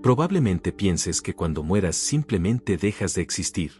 Probablemente pienses que cuando mueras simplemente dejas de existir,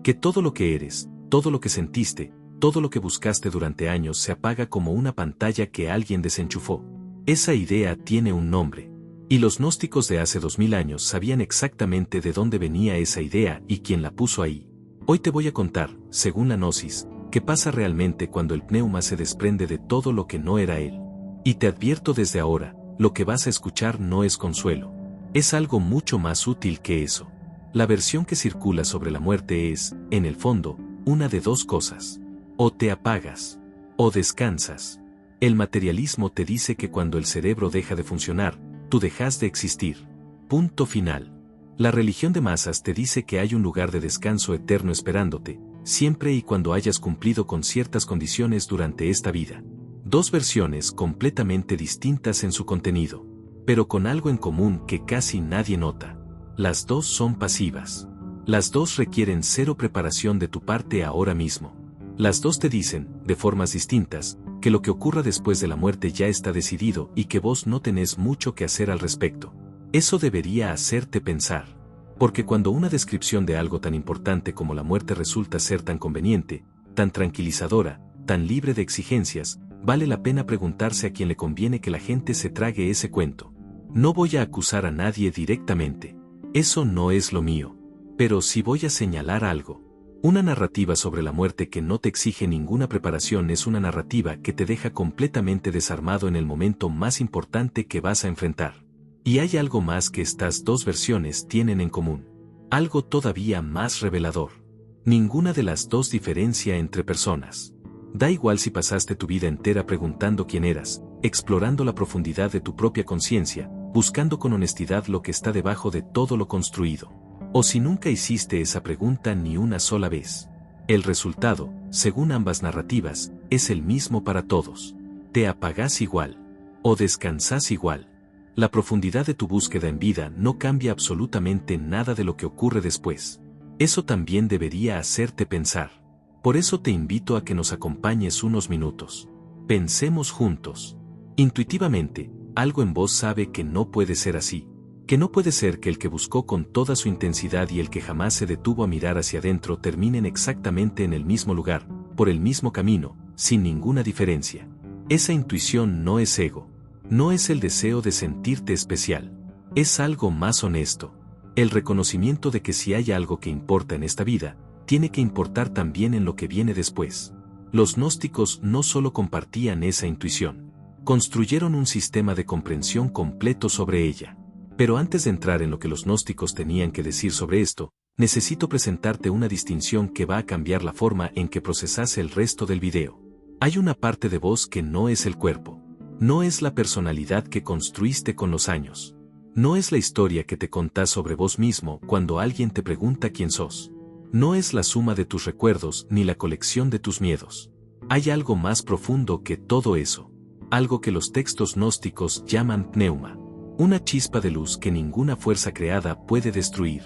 que todo lo que eres, todo lo que sentiste, todo lo que buscaste durante años se apaga como una pantalla que alguien desenchufó. Esa idea tiene un nombre. Y los gnósticos de hace 2000 años sabían exactamente de dónde venía esa idea y quién la puso ahí. Hoy te voy a contar, según la Gnosis, qué pasa realmente cuando el pneuma se desprende de todo lo que no era él. Y te advierto desde ahora, lo que vas a escuchar no es consuelo. Es algo mucho más útil que eso. La versión que circula sobre la muerte es, en el fondo, una de dos cosas. O te apagas, o descansas. El materialismo te dice que cuando el cerebro deja de funcionar, tú dejas de existir. Punto final. La religión de masas te dice que hay un lugar de descanso eterno esperándote, siempre y cuando hayas cumplido con ciertas condiciones durante esta vida. Dos versiones completamente distintas en su contenido, pero con algo en común que casi nadie nota. Las dos son pasivas. Las dos requieren cero preparación de tu parte ahora mismo. Las dos te dicen, de formas distintas, que lo que ocurra después de la muerte ya está decidido y que vos no tenés mucho que hacer al respecto. Eso debería hacerte pensar. Porque cuando una descripción de algo tan importante como la muerte resulta ser tan conveniente, tan tranquilizadora, tan libre de exigencias, vale la pena preguntarse a quién le conviene que la gente se trague ese cuento. No voy a acusar a nadie directamente. Eso no es lo mío. Pero sí voy a señalar algo. Una narrativa sobre la muerte que no te exige ninguna preparación es una narrativa que te deja completamente desarmado en el momento más importante que vas a enfrentar. Y hay algo más que estas dos versiones tienen en común. Algo todavía más revelador. Ninguna de las dos diferencia entre personas. Da igual si pasaste tu vida entera preguntando quién eras, explorando la profundidad de tu propia conciencia, buscando con honestidad lo que está debajo de todo lo construido. O si nunca hiciste esa pregunta ni una sola vez. El resultado, según ambas narrativas, es el mismo para todos. Te apagás igual. O descansás igual. La profundidad de tu búsqueda en vida no cambia absolutamente nada de lo que ocurre después. Eso también debería hacerte pensar. Por eso te invito a que nos acompañes unos minutos. Pensemos juntos. Intuitivamente, algo en vos sabe que no puede ser así. Que no puede ser que el que buscó con toda su intensidad y el que jamás se detuvo a mirar hacia adentro terminen exactamente en el mismo lugar, por el mismo camino, sin ninguna diferencia. Esa intuición no es ego. No es el deseo de sentirte especial. Es algo más honesto. El reconocimiento de que si hay algo que importa en esta vida, tiene que importar también en lo que viene después. Los gnósticos no solo compartían esa intuición. Construyeron un sistema de comprensión completo sobre ella. Pero antes de entrar en lo que los gnósticos tenían que decir sobre esto, necesito presentarte una distinción que va a cambiar la forma en que procesas el resto del video. Hay una parte de vos que no es el cuerpo. No es la personalidad que construiste con los años. No es la historia que te contás sobre vos mismo cuando alguien te pregunta quién sos. No es la suma de tus recuerdos ni la colección de tus miedos. Hay algo más profundo que todo eso. Algo que los textos gnósticos llaman pneuma. Una chispa de luz que ninguna fuerza creada puede destruir.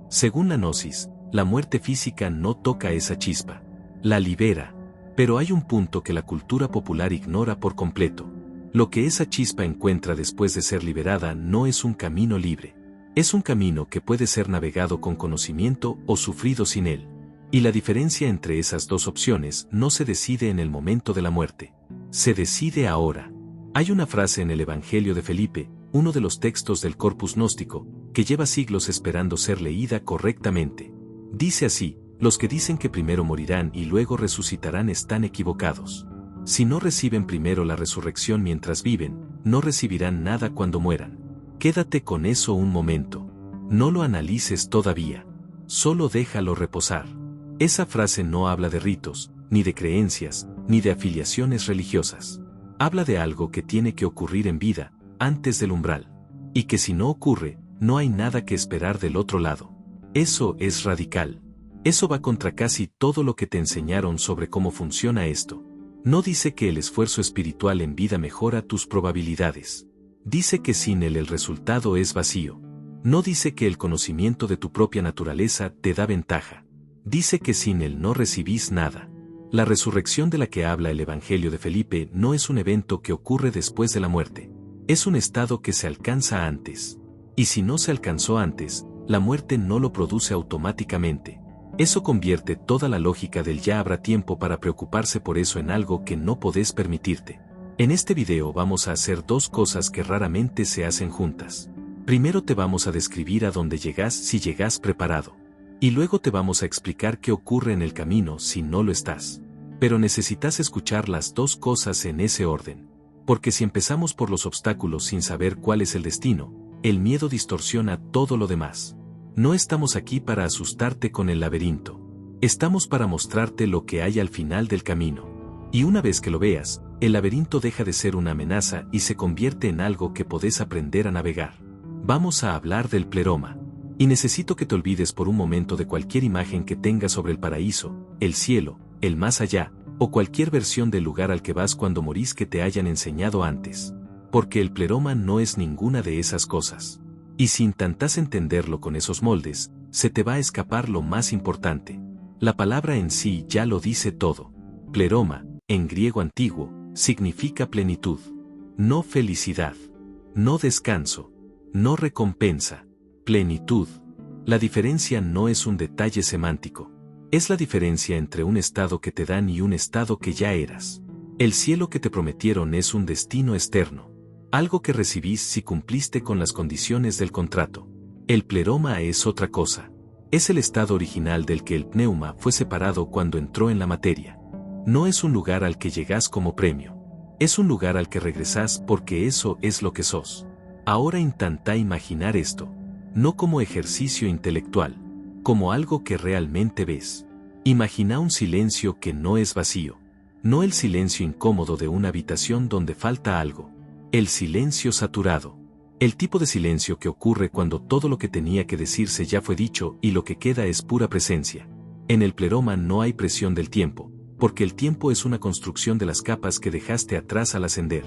Según la Gnosis, la muerte física no toca esa chispa. La libera. Pero hay un punto que la cultura popular ignora por completo. Lo que esa chispa encuentra después de ser liberada no es un camino libre. Es un camino que puede ser navegado con conocimiento o sufrido sin él. Y la diferencia entre esas dos opciones no se decide en el momento de la muerte. Se decide ahora. Hay una frase en el Evangelio de Felipe, uno de los textos del corpus gnóstico, que lleva siglos esperando ser leída correctamente. Dice así: los que dicen que primero morirán y luego resucitarán están equivocados. Si no reciben primero la resurrección mientras viven, no recibirán nada cuando mueran. Quédate con eso un momento. No lo analices todavía. Solo déjalo reposar. Esa frase no habla de ritos, ni de creencias, ni de afiliaciones religiosas. Habla de algo que tiene que ocurrir en vida, antes del umbral. Y que si no ocurre, no hay nada que esperar del otro lado. Eso es radical. Eso va contra casi todo lo que te enseñaron sobre cómo funciona esto. No dice que el esfuerzo espiritual en vida mejora tus probabilidades. Dice que sin él el resultado es vacío. No dice que el conocimiento de tu propia naturaleza te da ventaja. Dice que sin él no recibís nada. La resurrección de la que habla el Evangelio de Felipe no es un evento que ocurre después de la muerte. Es un estado que se alcanza antes. Y si no se alcanzó antes, la muerte no lo produce automáticamente. Eso convierte toda la lógica del ya habrá tiempo para preocuparse por eso en algo que no podés permitirte. En este video vamos a hacer dos cosas que raramente se hacen juntas. Primero te vamos a describir a dónde llegas si llegas preparado. Y luego te vamos a explicar qué ocurre en el camino si no lo estás. Pero necesitas escuchar las dos cosas en ese orden. Porque si empezamos por los obstáculos sin saber cuál es el destino, el miedo distorsiona todo lo demás. No estamos aquí para asustarte con el laberinto. Estamos para mostrarte lo que hay al final del camino. Y una vez que lo veas, el laberinto deja de ser una amenaza y se convierte en algo que podés aprender a navegar. Vamos a hablar del pleroma. Y necesito que te olvides por un momento de cualquier imagen que tengas sobre el paraíso, el cielo, el más allá, o cualquier versión del lugar al que vas cuando morís que te hayan enseñado antes. Porque el pleroma no es ninguna de esas cosas. Y si intentas entenderlo con esos moldes, se te va a escapar lo más importante. La palabra en sí ya lo dice todo. Pleroma, en griego antiguo, significa plenitud. No felicidad. No descanso. No recompensa. Plenitud. La diferencia no es un detalle semántico. Es la diferencia entre un estado que te dan y un estado que ya eras. El cielo que te prometieron es un destino externo. Algo que recibís si cumpliste con las condiciones del contrato. El pleroma es otra cosa. Es el estado original del que el pneuma fue separado cuando entró en la materia. No es un lugar al que llegás como premio. Es un lugar al que regresás porque eso es lo que sos. Ahora intenta imaginar esto. No como ejercicio intelectual. Como algo que realmente ves. Imagina un silencio que no es vacío. No el silencio incómodo de una habitación donde falta algo. El silencio saturado. El tipo de silencio que ocurre cuando todo lo que tenía que decirse ya fue dicho y lo que queda es pura presencia. En el pleroma no hay presión del tiempo, porque el tiempo es una construcción de las capas que dejaste atrás al ascender.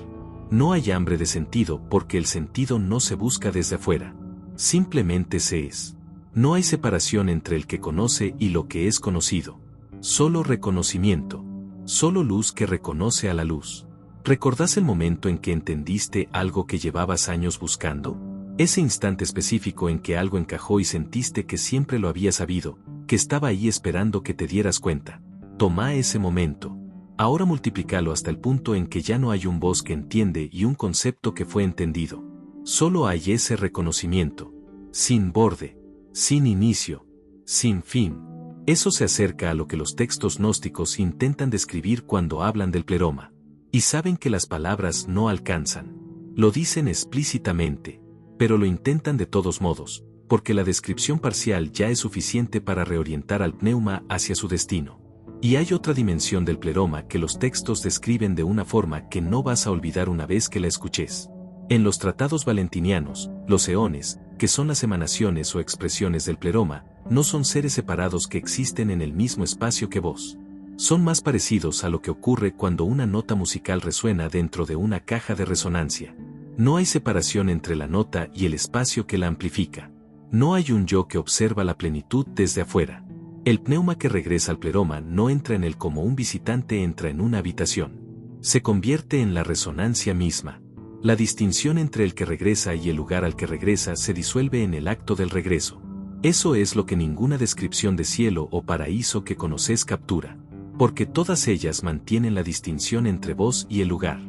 No hay hambre de sentido porque el sentido no se busca desde afuera. Simplemente se es. No hay separación entre el que conoce y lo que es conocido. Solo reconocimiento. Solo luz que reconoce a la luz. ¿Recordás el momento en que entendiste algo que llevabas años buscando? Ese instante específico en que algo encajó y sentiste que siempre lo habías sabido, que estaba ahí esperando que te dieras cuenta. Toma ese momento. Ahora multiplícalo hasta el punto en que ya no hay un voz que entiende y un concepto que fue entendido. Solo hay ese reconocimiento. Sin borde. Sin inicio. Sin fin. Eso se acerca a lo que los textos gnósticos intentan describir cuando hablan del pleroma. Y saben que las palabras no alcanzan. Lo dicen explícitamente, pero lo intentan de todos modos, porque la descripción parcial ya es suficiente para reorientar al pneuma hacia su destino. Y hay otra dimensión del pleroma que los textos describen de una forma que no vas a olvidar una vez que la escuches. En los tratados valentinianos, los eones, que son las emanaciones o expresiones del pleroma, no son seres separados que existen en el mismo espacio que vos. Son más parecidos a lo que ocurre cuando una nota musical resuena dentro de una caja de resonancia. No hay separación entre la nota y el espacio que la amplifica. No hay un yo que observa la plenitud desde afuera. El pneuma que regresa al pleroma no entra en él como un visitante entra en una habitación. Se convierte en la resonancia misma. La distinción entre el que regresa y el lugar al que regresa se disuelve en el acto del regreso. Eso es lo que ninguna descripción de cielo o paraíso que conoces captura. Porque todas ellas mantienen la distinción entre vos y el lugar.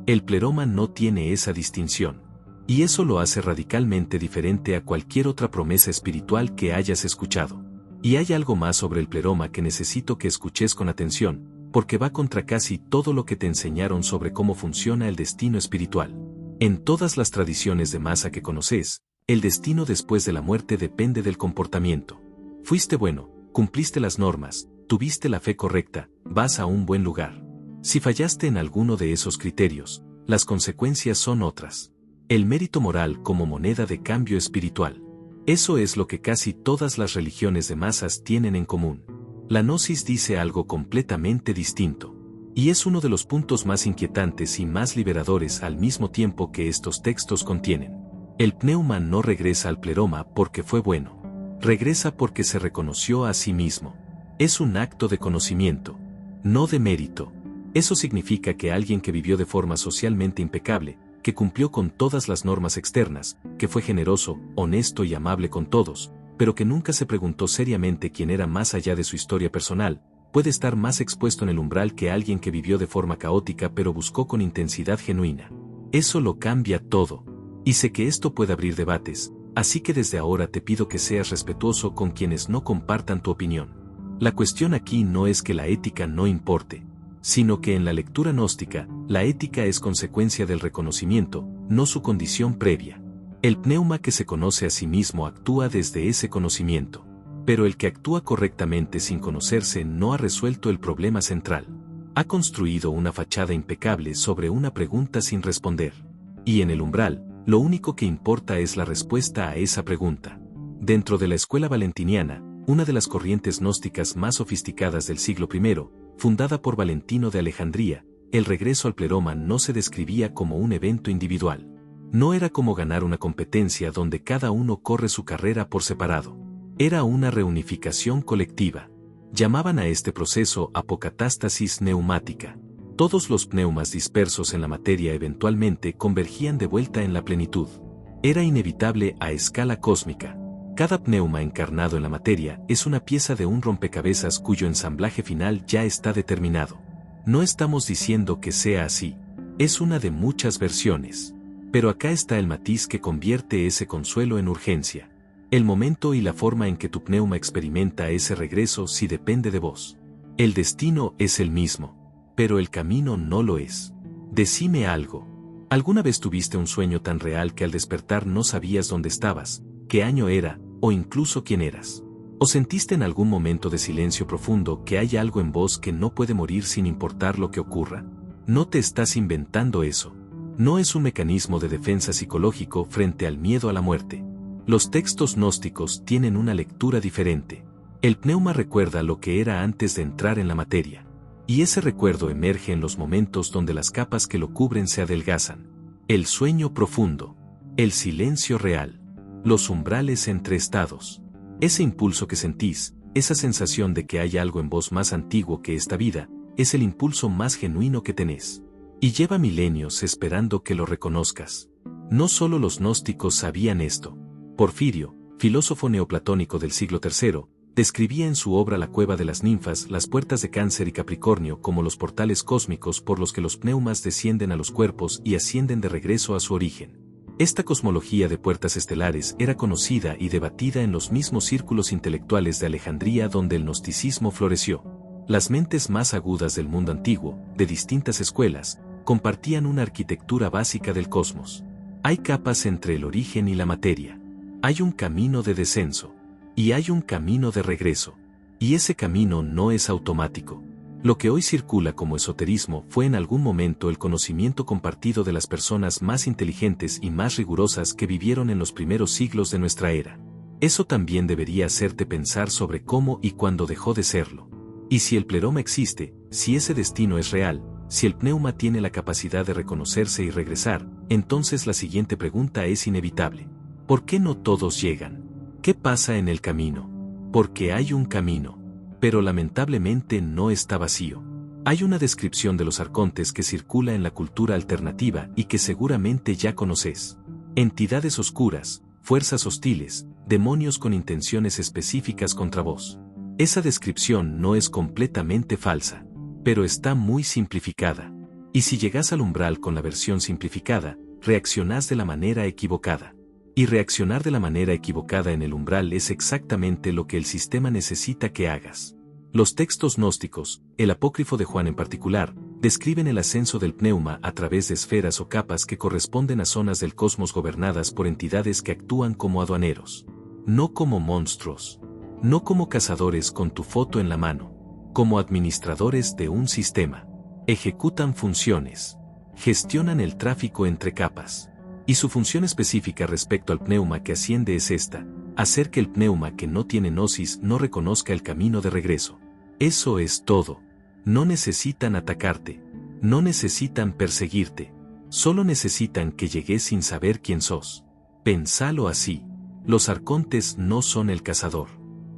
El pleroma no tiene esa distinción. Y eso lo hace radicalmente diferente a cualquier otra promesa espiritual que hayas escuchado. Y hay algo más sobre el pleroma que necesito que escuches con atención, porque va contra casi todo lo que te enseñaron sobre cómo funciona el destino espiritual. En todas las tradiciones de masa que conoces, el destino después de la muerte depende del comportamiento. Fuiste bueno, cumpliste las normas, tuviste la fe correcta, vas a un buen lugar. Si fallaste en alguno de esos criterios, las consecuencias son otras. El mérito moral como moneda de cambio espiritual. Eso es lo que casi todas las religiones de masas tienen en común. La gnosis dice algo completamente distinto. Y es uno de los puntos más inquietantes y más liberadores al mismo tiempo que estos textos contienen. El pneuma no regresa al pleroma porque fue bueno. Regresa porque se reconoció a sí mismo. Es un acto de conocimiento, no de mérito. Eso significa que alguien que vivió de forma socialmente impecable, que cumplió con todas las normas externas, que fue generoso, honesto y amable con todos, pero que nunca se preguntó seriamente quién era más allá de su historia personal, puede estar más expuesto en el umbral que alguien que vivió de forma caótica pero buscó con intensidad genuina. Eso lo cambia todo. Y sé que esto puede abrir debates, así que desde ahora te pido que seas respetuoso con quienes no compartan tu opinión. La cuestión aquí no es que la ética no importe, sino que en la lectura gnóstica, la ética es consecuencia del reconocimiento, no su condición previa. El pneuma que se conoce a sí mismo actúa desde ese conocimiento, pero el que actúa correctamente sin conocerse no ha resuelto el problema central. Ha construido una fachada impecable sobre una pregunta sin responder. Y en el umbral, lo único que importa es la respuesta a esa pregunta. Dentro de la escuela valentiniana, una de las corrientes gnósticas más sofisticadas del siglo I, fundada por Valentino de Alejandría, el regreso al pleroma no se describía como un evento individual. No era como ganar una competencia donde cada uno corre su carrera por separado. Era una reunificación colectiva. Llamaban a este proceso apocatástasis neumática. Todos los pneumas dispersos en la materia eventualmente convergían de vuelta en la plenitud. Era inevitable a escala cósmica. Cada pneuma encarnado en la materia es una pieza de un rompecabezas cuyo ensamblaje final ya está determinado. No estamos diciendo que sea así. Es una de muchas versiones. Pero acá está el matiz que convierte ese consuelo en urgencia. El momento y la forma en que tu pneuma experimenta ese regreso sí depende de vos. El destino es el mismo, pero el camino no lo es. Decime algo. ¿Alguna vez tuviste un sueño tan real que al despertar no sabías dónde estabas, qué año era, o incluso quién eras? ¿O sentiste en algún momento de silencio profundo que hay algo en vos que no puede morir sin importar lo que ocurra? No te estás inventando eso. No es un mecanismo de defensa psicológico frente al miedo a la muerte. Los textos gnósticos tienen una lectura diferente. El pneuma recuerda lo que era antes de entrar en la materia. Y ese recuerdo emerge en los momentos donde las capas que lo cubren se adelgazan. El sueño profundo. El silencio real. Los umbrales entre estados. Ese impulso que sentís, esa sensación de que hay algo en vos más antiguo que esta vida, es el impulso más genuino que tenés. Y lleva milenios esperando que lo reconozcas. No solo los gnósticos sabían esto. Porfirio, filósofo neoplatónico del siglo III, describía en su obra La cueva de las ninfas las puertas de Cáncer y Capricornio como los portales cósmicos por los que los pneumas descienden a los cuerpos y ascienden de regreso a su origen. Esta cosmología de puertas estelares era conocida y debatida en los mismos círculos intelectuales de Alejandría donde el gnosticismo floreció. Las mentes más agudas del mundo antiguo, de distintas escuelas, compartían una arquitectura básica del cosmos. Hay capas entre el origen y la materia. Hay un camino de descenso. Y hay un camino de regreso. Y ese camino no es automático. Lo que hoy circula como esoterismo fue en algún momento el conocimiento compartido de las personas más inteligentes y más rigurosas que vivieron en los primeros siglos de nuestra era. Eso también debería hacerte pensar sobre cómo y cuándo dejó de serlo. Y si el pleroma existe, si ese destino es real, si el pneuma tiene la capacidad de reconocerse y regresar, entonces la siguiente pregunta es inevitable. ¿Por qué no todos llegan? ¿Qué pasa en el camino? Porque hay un camino. Pero lamentablemente no está vacío. Hay una descripción de los arcontes que circula en la cultura alternativa y que seguramente ya conoces. Entidades oscuras, fuerzas hostiles, demonios con intenciones específicas contra vos. Esa descripción no es completamente falsa, pero está muy simplificada. Y si llegás al umbral con la versión simplificada, reaccionás de la manera equivocada. Y reaccionar de la manera equivocada en el umbral es exactamente lo que el sistema necesita que hagas. Los textos gnósticos, el apócrifo de Juan en particular, describen el ascenso del pneuma a través de esferas o capas que corresponden a zonas del cosmos gobernadas por entidades que actúan como aduaneros. No como monstruos. No como cazadores con tu foto en la mano. Como administradores de un sistema. Ejecutan funciones. Gestionan el tráfico entre capas. Y su función específica respecto al pneuma que asciende es esta: hacer que el pneuma que no tiene gnosis no reconozca el camino de regreso. Eso es todo. No necesitan atacarte. No necesitan perseguirte. Solo necesitan que llegues sin saber quién sos. Pensalo así. Los arcontes no son el cazador.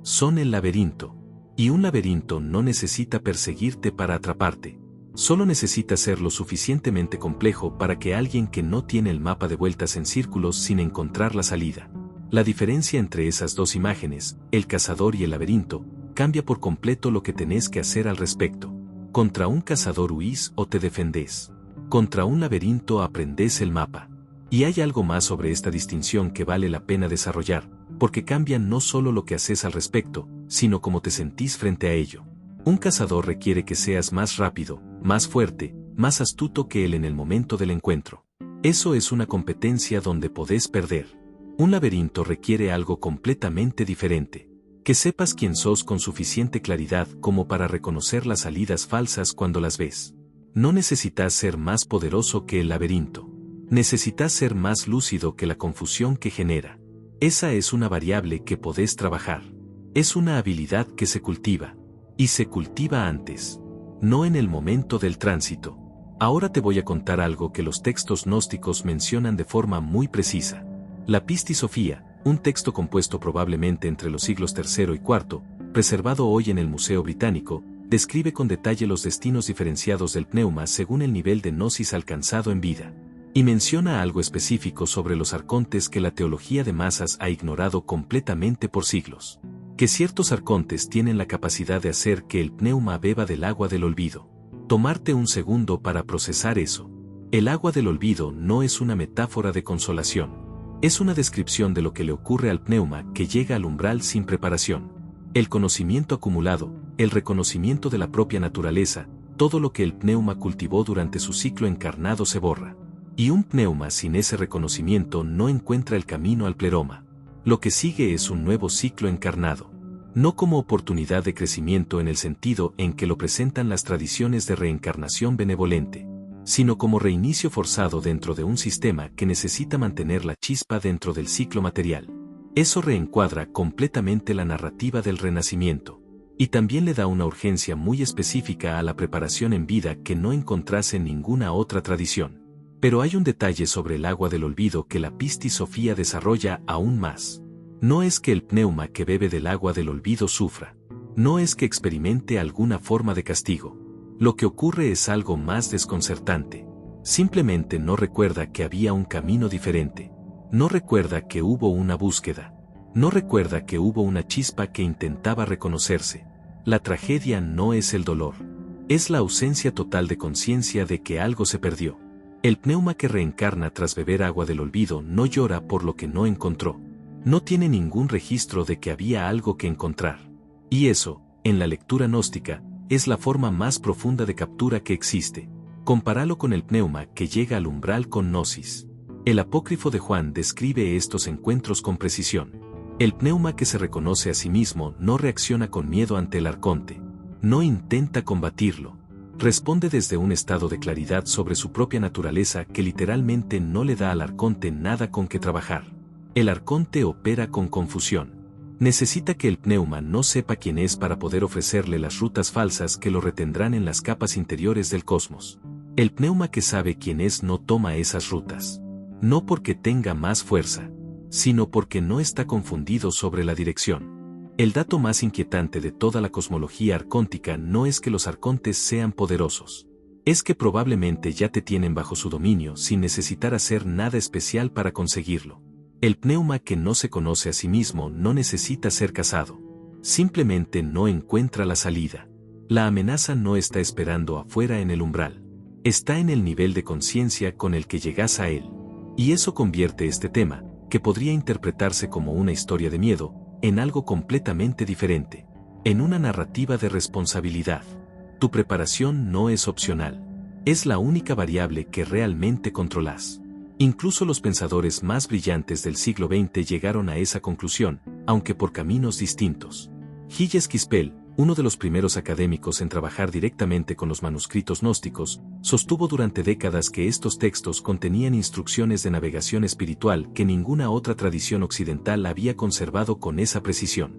Son el laberinto. Y un laberinto no necesita perseguirte para atraparte. Solo necesita ser lo suficientemente complejo para que alguien que no tiene el mapa de vueltas en círculos sin encontrar la salida. La diferencia entre esas dos imágenes, el cazador y el laberinto, cambia por completo lo que tenés que hacer al respecto. Contra un cazador huís o te defendés. Contra un laberinto aprendés el mapa. Y hay algo más sobre esta distinción que vale la pena desarrollar, porque cambia no solo lo que haces al respecto, sino cómo te sentís frente a ello. Un cazador requiere que seas más rápido, más fuerte, más astuto que él en el momento del encuentro. Eso es una competencia donde podés perder. Un laberinto requiere algo completamente diferente. Que sepas quién sos con suficiente claridad como para reconocer las salidas falsas cuando las ves. No necesitas ser más poderoso que el laberinto. Necesitas ser más lúcido que la confusión que genera. Esa es una variable que podés trabajar. Es una habilidad que se cultiva. Y se cultiva antes. No en el momento del tránsito. Ahora te voy a contar algo que los textos gnósticos mencionan de forma muy precisa. La Pistisofía, un texto compuesto probablemente entre los siglos III y IV, preservado hoy en el Museo Británico, describe con detalle los destinos diferenciados del pneuma según el nivel de gnosis alcanzado en vida. Y menciona algo específico sobre los arcontes que la teología de masas ha ignorado completamente por siglos. Que ciertos arcontes tienen la capacidad de hacer que el pneuma beba del agua del olvido. Tomarte un segundo para procesar eso. El agua del olvido no es una metáfora de consolación. Es una descripción de lo que le ocurre al pneuma que llega al umbral sin preparación. El conocimiento acumulado, el reconocimiento de la propia naturaleza, todo lo que el pneuma cultivó durante su ciclo encarnado se borra. Y un pneuma sin ese reconocimiento no encuentra el camino al pleroma. Lo que sigue es un nuevo ciclo encarnado. No como oportunidad de crecimiento en el sentido en que lo presentan las tradiciones de reencarnación benevolente, sino como reinicio forzado dentro de un sistema que necesita mantener la chispa dentro del ciclo material. Eso reencuadra completamente la narrativa del renacimiento. Y también le da una urgencia muy específica a la preparación en vida que no encontrás en ninguna otra tradición. Pero hay un detalle sobre el agua del olvido que la Pistisofía desarrolla aún más. No es que el pneuma que bebe del agua del olvido sufra. No es que experimente alguna forma de castigo. Lo que ocurre es algo más desconcertante. Simplemente no recuerda que había un camino diferente. No recuerda que hubo una búsqueda. No recuerda que hubo una chispa que intentaba reconocerse. La tragedia no es el dolor. Es la ausencia total de conciencia de que algo se perdió. El pneuma que reencarna tras beber agua del olvido no llora por lo que no encontró. No tiene ningún registro de que había algo que encontrar. Y eso, en la lectura gnóstica, es la forma más profunda de captura que existe. Compáralo con el pneuma que llega al umbral con gnosis. El apócrifo de Juan describe estos encuentros con precisión. El pneuma que se reconoce a sí mismo no reacciona con miedo ante el arconte. No intenta combatirlo. Responde desde un estado de claridad sobre su propia naturaleza que literalmente no le da al arconte nada con que trabajar. El arconte opera con confusión. Necesita que el pneuma no sepa quién es para poder ofrecerle las rutas falsas que lo retendrán en las capas interiores del cosmos. El pneuma que sabe quién es no toma esas rutas. No porque tenga más fuerza, sino porque no está confundido sobre la dirección. El dato más inquietante de toda la cosmología arcóntica no es que los arcontes sean poderosos. Es que probablemente ya te tienen bajo su dominio sin necesitar hacer nada especial para conseguirlo. El pneuma que no se conoce a sí mismo no necesita ser cazado. Simplemente no encuentra la salida. La amenaza no está esperando afuera en el umbral. Está en el nivel de conciencia con el que llegas a él. Y eso convierte este tema, que podría interpretarse como una historia de miedo, en algo completamente diferente. En una narrativa de responsabilidad. Tu preparación no es opcional. Es la única variable que realmente controlas. Incluso los pensadores más brillantes del siglo XX llegaron a esa conclusión, aunque por caminos distintos. Gilles Quispel, uno de los primeros académicos en trabajar directamente con los manuscritos gnósticos, sostuvo durante décadas que estos textos contenían instrucciones de navegación espiritual que ninguna otra tradición occidental había conservado con esa precisión.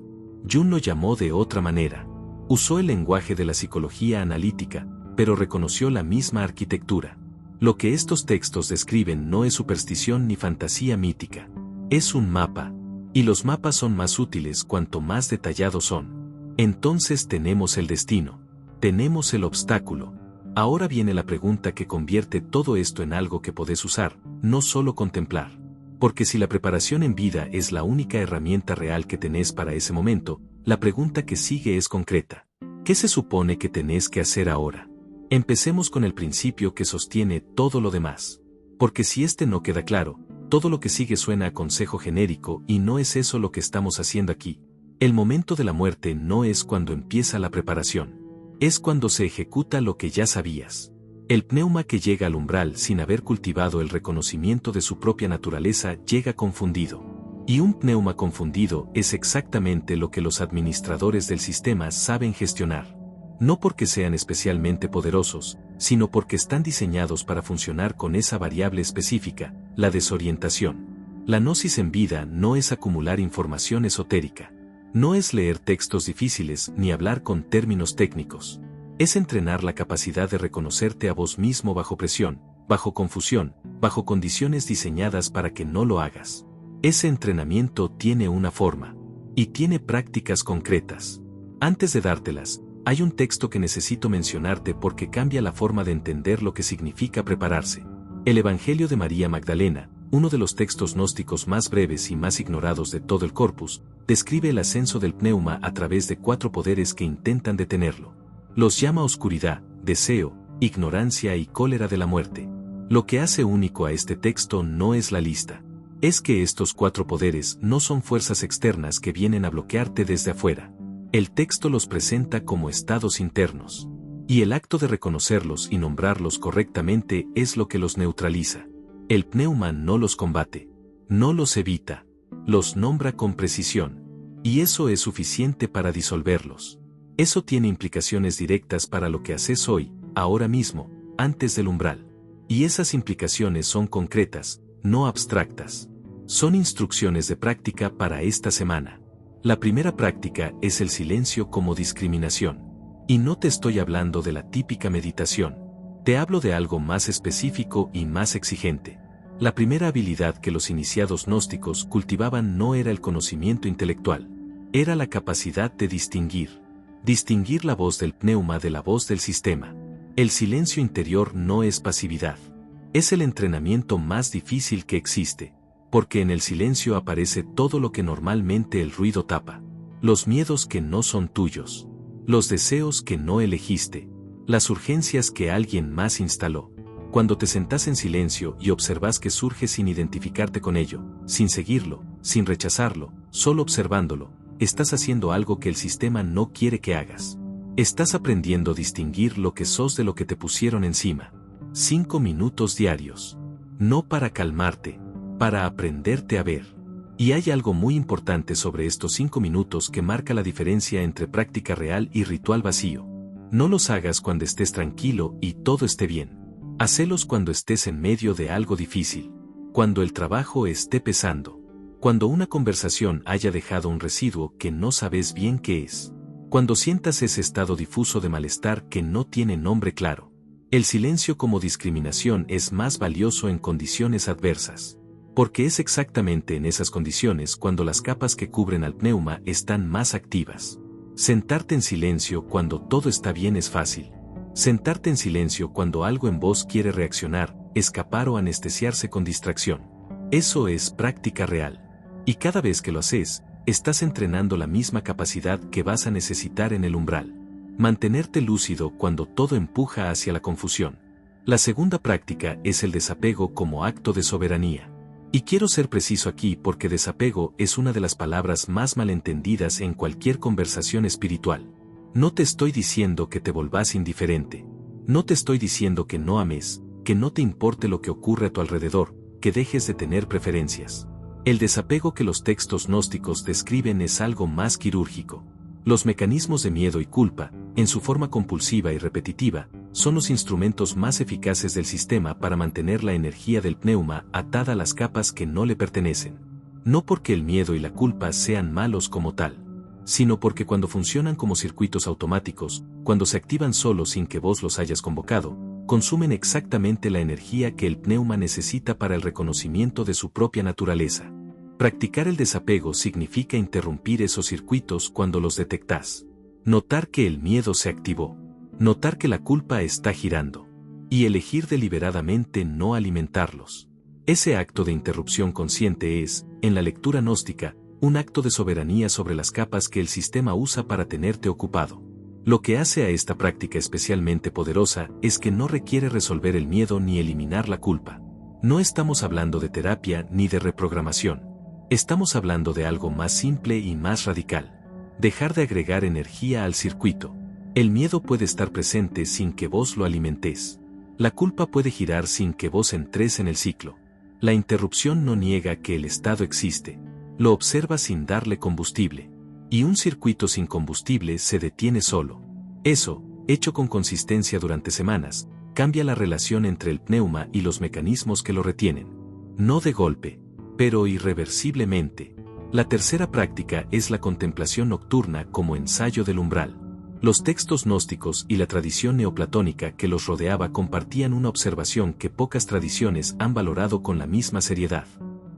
Jung lo llamó de otra manera. Usó el lenguaje de la psicología analítica, pero reconoció la misma arquitectura. Lo que estos textos describen no es superstición ni fantasía mítica. Es un mapa. Y los mapas son más útiles cuanto más detallados son. Entonces tenemos el destino. Tenemos el obstáculo. Ahora viene la pregunta que convierte todo esto en algo que podés usar, no solo contemplar. Porque si la preparación en vida es la única herramienta real que tenés para ese momento, la pregunta que sigue es concreta. ¿Qué se supone que tenés que hacer ahora? Empecemos con el principio que sostiene todo lo demás. Porque si este no queda claro, todo lo que sigue suena a consejo genérico y no es eso lo que estamos haciendo aquí. El momento de la muerte no es cuando empieza la preparación. Es cuando se ejecuta lo que ya sabías. El pneuma que llega al umbral sin haber cultivado el reconocimiento de su propia naturaleza llega confundido. Y un pneuma confundido es exactamente lo que los administradores del sistema saben gestionar. No porque sean especialmente poderosos, sino porque están diseñados para funcionar con esa variable específica, la desorientación. La gnosis en vida no es acumular información esotérica. No es leer textos difíciles ni hablar con términos técnicos. Es entrenar la capacidad de reconocerte a vos mismo bajo presión, bajo confusión, bajo condiciones diseñadas para que no lo hagas. Ese entrenamiento tiene una forma. Y tiene prácticas concretas. Antes de dártelas, hay un texto que necesito mencionarte porque cambia la forma de entender lo que significa prepararse. El Evangelio de María Magdalena, uno de los textos gnósticos más breves y más ignorados de todo el corpus, describe el ascenso del pneuma a través de 4 poderes que intentan detenerlo. Los llama oscuridad, deseo, ignorancia y cólera de la muerte. Lo que hace único a este texto no es la lista. Es que estos 4 poderes no son fuerzas externas que vienen a bloquearte desde afuera. El texto los presenta como estados internos. Y el acto de reconocerlos y nombrarlos correctamente es lo que los neutraliza. El pneuma no los combate, no los evita, los nombra con precisión. Y eso es suficiente para disolverlos. Eso tiene implicaciones directas para lo que haces hoy, ahora mismo, antes del umbral. Y esas implicaciones son concretas, no abstractas. Son instrucciones de práctica para esta semana. La primera práctica es el silencio como discriminación. Y no te estoy hablando de la típica meditación. Te hablo de algo más específico y más exigente. La primera habilidad que los iniciados gnósticos cultivaban no era el conocimiento intelectual. Era la capacidad de distinguir. Distinguir la voz del pneuma de la voz del sistema. El silencio interior no es pasividad. Es el entrenamiento más difícil que existe. Porque en el silencio aparece todo lo que normalmente el ruido tapa. Los miedos que no son tuyos. Los deseos que no elegiste. Las urgencias que alguien más instaló. Cuando te sentás en silencio y observas que surge sin identificarte con ello, sin seguirlo, sin rechazarlo, solo observándolo, estás haciendo algo que el sistema no quiere que hagas. Estás aprendiendo a distinguir lo que sos de lo que te pusieron encima. 5 minutos diarios. No para calmarte, para aprenderte a ver. Y hay algo muy importante sobre estos 5 minutos que marca la diferencia entre práctica real y ritual vacío. No los hagas cuando estés tranquilo y todo esté bien. Hacelos cuando estés en medio de algo difícil, cuando el trabajo esté pesando, cuando una conversación haya dejado un residuo que no sabes bien qué es, cuando sientas ese estado difuso de malestar que no tiene nombre claro. El silencio como discriminación es más valioso en condiciones adversas, porque es exactamente en esas condiciones cuando las capas que cubren al pneuma están más activas. Sentarte en silencio cuando todo está bien es fácil. Sentarte en silencio cuando algo en vos quiere reaccionar, escapar o anestesiarse con distracción. Eso es práctica real. Y cada vez que lo haces, estás entrenando la misma capacidad que vas a necesitar en el umbral. Mantenerte lúcido cuando todo empuja hacia la confusión. La segunda práctica es el desapego como acto de soberanía. Y quiero ser preciso aquí porque desapego es una de las palabras más malentendidas en cualquier conversación espiritual. No te estoy diciendo que te volvás indiferente. No te estoy diciendo que no ames, que no te importe lo que ocurre a tu alrededor, que dejes de tener preferencias. El desapego que los textos gnósticos describen es algo más quirúrgico. Los mecanismos de miedo y culpa, en su forma compulsiva y repetitiva, son los instrumentos más eficaces del sistema para mantener la energía del pneuma atada a las capas que no le pertenecen. No porque el miedo y la culpa sean malos como tal, sino porque cuando funcionan como circuitos automáticos, cuando se activan solos sin que vos los hayas convocado, consumen exactamente la energía que el pneuma necesita para el reconocimiento de su propia naturaleza. Practicar el desapego significa interrumpir esos circuitos cuando los detectás. Notar que el miedo se activó. Notar que la culpa está girando. Y elegir deliberadamente no alimentarlos. Ese acto de interrupción consciente es, en la lectura gnóstica, un acto de soberanía sobre las capas que el sistema usa para tenerte ocupado. Lo que hace a esta práctica especialmente poderosa es que no requiere resolver el miedo ni eliminar la culpa. No estamos hablando de terapia ni de reprogramación. Estamos hablando de algo más simple y más radical. Dejar de agregar energía al circuito. El miedo puede estar presente sin que vos lo alimentes. La culpa puede girar sin que vos entres en el ciclo. La interrupción no niega que el estado existe. Lo observa sin darle combustible. Y un circuito sin combustible se detiene solo. Eso, hecho con consistencia durante semanas, cambia la relación entre el pneuma y los mecanismos que lo retienen. No de golpe, pero irreversiblemente. La tercera práctica es la contemplación nocturna como ensayo del umbral. Los textos gnósticos y la tradición neoplatónica que los rodeaba compartían una observación que pocas tradiciones han valorado con la misma seriedad.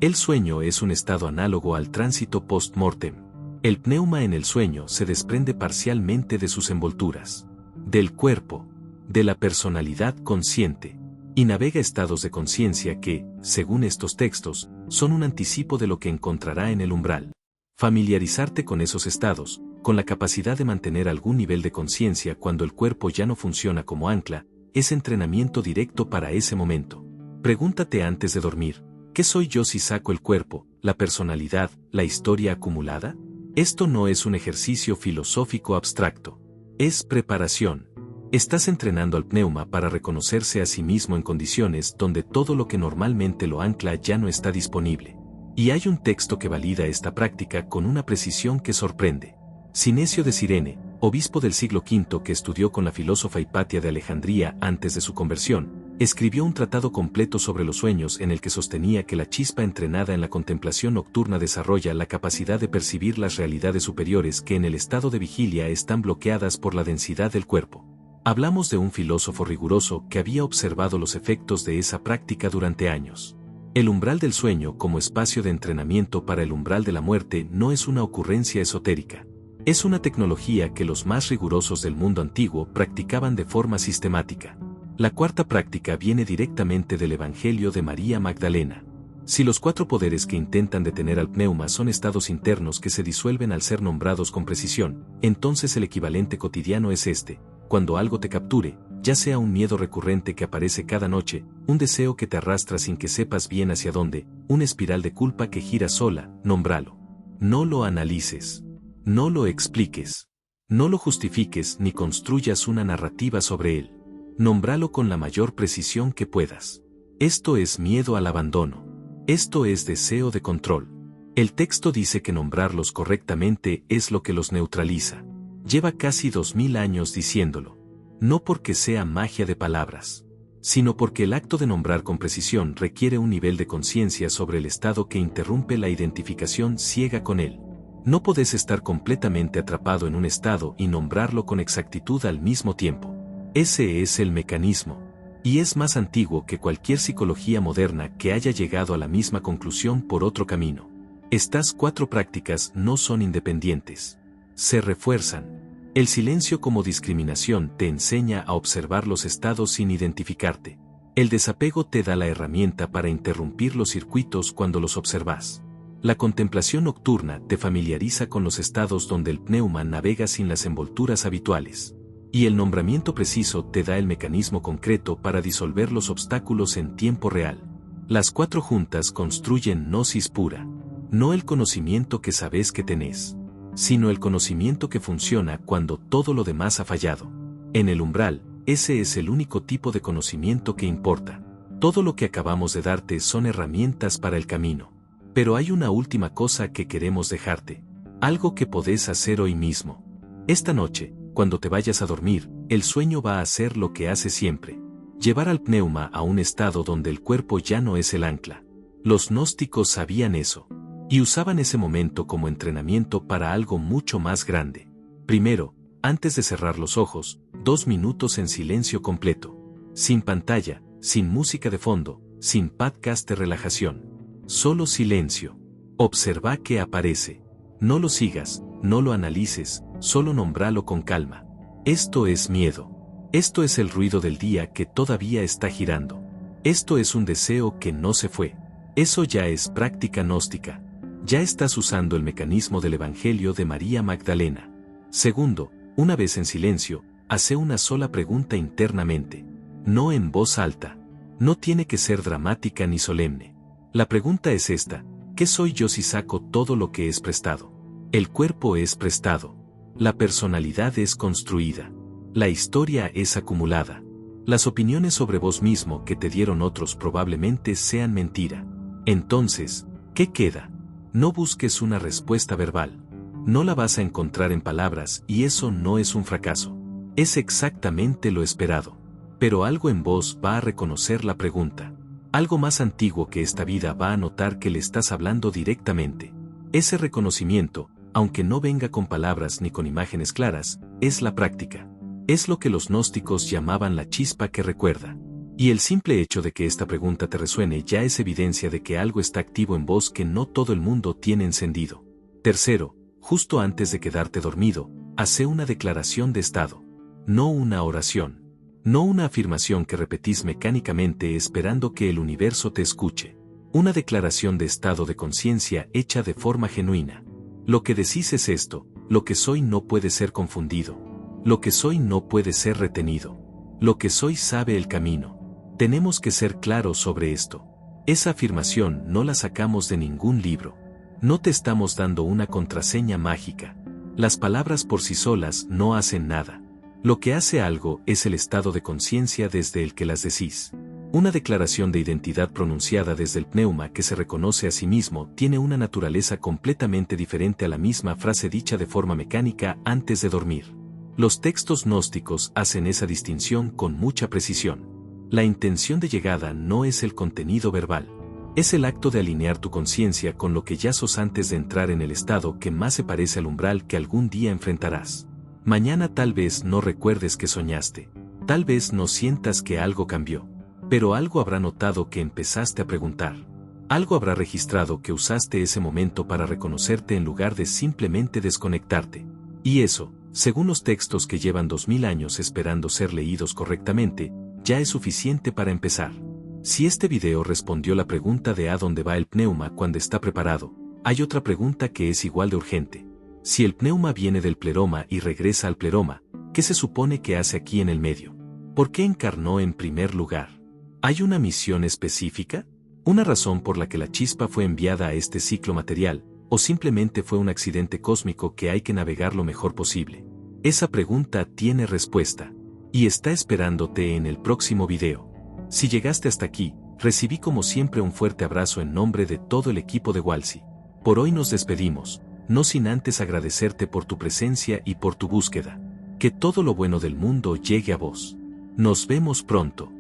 El sueño es un estado análogo al tránsito post-mortem. El pneuma en el sueño se desprende parcialmente de sus envolturas, del cuerpo, de la personalidad consciente, y navega estados de conciencia que, según estos textos, son un anticipo de lo que encontrará en el umbral. Familiarizarte con esos estados, con la capacidad de mantener algún nivel de conciencia cuando el cuerpo ya no funciona como ancla, es entrenamiento directo para ese momento. Pregúntate antes de dormir, ¿qué soy yo si saco el cuerpo, la personalidad, la historia acumulada? Esto no es un ejercicio filosófico abstracto. Es preparación. Estás entrenando al pneuma para reconocerse a sí mismo en condiciones donde todo lo que normalmente lo ancla ya no está disponible. Y hay un texto que valida esta práctica con una precisión que sorprende. Sinesio de Cirene, obispo del siglo V que estudió con la filósofa Hipatia de Alejandría antes de su conversión, escribió un tratado completo sobre los sueños en el que sostenía que la chispa entrenada en la contemplación nocturna desarrolla la capacidad de percibir las realidades superiores que en el estado de vigilia están bloqueadas por la densidad del cuerpo. Hablamos de un filósofo riguroso que había observado los efectos de esa práctica durante años. El umbral del sueño como espacio de entrenamiento para el umbral de la muerte no es una ocurrencia esotérica. Es una tecnología que los más rigurosos del mundo antiguo practicaban de forma sistemática. La cuarta práctica viene directamente del Evangelio de María Magdalena. Si los 4 poderes que intentan detener al pneuma son estados internos que se disuelven al ser nombrados con precisión, entonces el equivalente cotidiano es este: cuando algo te capture, ya sea un miedo recurrente que aparece cada noche, un deseo que te arrastra sin que sepas bien hacia dónde, una espiral de culpa que gira sola, nómbralo. No lo analices. No lo expliques. No lo justifiques ni construyas una narrativa sobre él. Nómbralo con la mayor precisión que puedas. Esto es miedo al abandono. Esto es deseo de control. El texto dice que nombrarlos correctamente es lo que los neutraliza. Lleva casi 2000 años diciéndolo. No porque sea magia de palabras, sino porque el acto de nombrar con precisión requiere un nivel de conciencia sobre el estado que interrumpe la identificación ciega con él. No podés estar completamente atrapado en un estado y nombrarlo con exactitud al mismo tiempo. Ese es el mecanismo. Y es más antiguo que cualquier psicología moderna que haya llegado a la misma conclusión por otro camino. Estas 4 prácticas no son independientes. Se refuerzan. El silencio como discriminación te enseña a observar los estados sin identificarte. El desapego te da la herramienta para interrumpir los circuitos cuando los observas. La contemplación nocturna te familiariza con los estados donde el pneuma navega sin las envolturas habituales. Y el nombramiento preciso te da el mecanismo concreto para disolver los obstáculos en tiempo real. Las 4 juntas construyen gnosis pura. No el conocimiento que sabes que tenés, sino el conocimiento que funciona cuando todo lo demás ha fallado. En el umbral, ese es el único tipo de conocimiento que importa. Todo lo que acabamos de darte son herramientas para el camino. Pero hay una última cosa que queremos dejarte. Algo que podés hacer hoy mismo. Esta noche, cuando te vayas a dormir, el sueño va a hacer lo que hace siempre. Llevar al pneuma a un estado donde el cuerpo ya no es el ancla. Los gnósticos sabían eso. Y usaban ese momento como entrenamiento para algo mucho más grande. Primero, antes de cerrar los ojos, 2 minutos en silencio completo. Sin pantalla, sin música de fondo, sin podcast de relajación. Solo silencio. Observa qué aparece. No lo sigas, no lo analices, solo nómbralo con calma. Esto es miedo. Esto es el ruido del día que todavía está girando. Esto es un deseo que no se fue. Eso ya es práctica gnóstica. Ya estás usando el mecanismo del Evangelio de María Magdalena. Segundo, una vez en silencio, hace una sola pregunta internamente. No en voz alta. No tiene que ser dramática ni solemne. La pregunta es esta: ¿qué soy yo si saco todo lo que es prestado? El cuerpo es prestado. La personalidad es construida. La historia es acumulada. Las opiniones sobre vos mismo que te dieron otros probablemente sean mentira. Entonces, ¿qué queda? No busques una respuesta verbal. No la vas a encontrar en palabras y eso no es un fracaso. Es exactamente lo esperado. Pero algo en vos va a reconocer la pregunta. Algo más antiguo que esta vida va a notar que le estás hablando directamente. Ese reconocimiento, aunque no venga con palabras ni con imágenes claras, es la práctica. Es lo que los gnósticos llamaban la chispa que recuerda. Y el simple hecho de que esta pregunta te resuene ya es evidencia de que algo está activo en vos que no todo el mundo tiene encendido. Tercero, justo antes de quedarte dormido, hace una declaración de estado. No una oración. No una afirmación que repetís mecánicamente esperando que el universo te escuche. Una declaración de estado de conciencia hecha de forma genuina. Lo que decís es esto: lo que soy no puede ser confundido. Lo que soy no puede ser retenido. Lo que soy sabe el camino. Tenemos que ser claros sobre esto. Esa afirmación no la sacamos de ningún libro. No te estamos dando una contraseña mágica. Las palabras por sí solas no hacen nada. Lo que hace algo es el estado de conciencia desde el que las decís. Una declaración de identidad pronunciada desde el pneuma que se reconoce a sí mismo tiene una naturaleza completamente diferente a la misma frase dicha de forma mecánica antes de dormir. Los textos gnósticos hacen esa distinción con mucha precisión. La intención de llegada no es el contenido verbal. Es el acto de alinear tu conciencia con lo que ya sos antes de entrar en el estado que más se parece al umbral que algún día enfrentarás. Mañana tal vez no recuerdes que soñaste, tal vez no sientas que algo cambió, pero algo habrá notado que empezaste a preguntar. Algo habrá registrado que usaste ese momento para reconocerte en lugar de simplemente desconectarte. Y eso, según los textos que llevan 2000 años esperando ser leídos correctamente, ya es suficiente para empezar. Si este video respondió la pregunta de a dónde va el pneuma cuando está preparado, hay otra pregunta que es igual de urgente. Si el pneuma viene del pleroma y regresa al pleroma, ¿qué se supone que hace aquí en el medio? ¿Por qué encarnó en primer lugar? ¿Hay una misión específica? ¿Una razón por la que la chispa fue enviada a este ciclo material, o simplemente fue un accidente cósmico que hay que navegar lo mejor posible? Esa pregunta tiene respuesta, y está esperándote en el próximo video. Si llegaste hasta aquí, recibí como siempre un fuerte abrazo en nombre de todo el equipo de Walsi. Por hoy nos despedimos, no sin antes agradecerte por tu presencia y por tu búsqueda. Que todo lo bueno del mundo llegue a vos. Nos vemos pronto.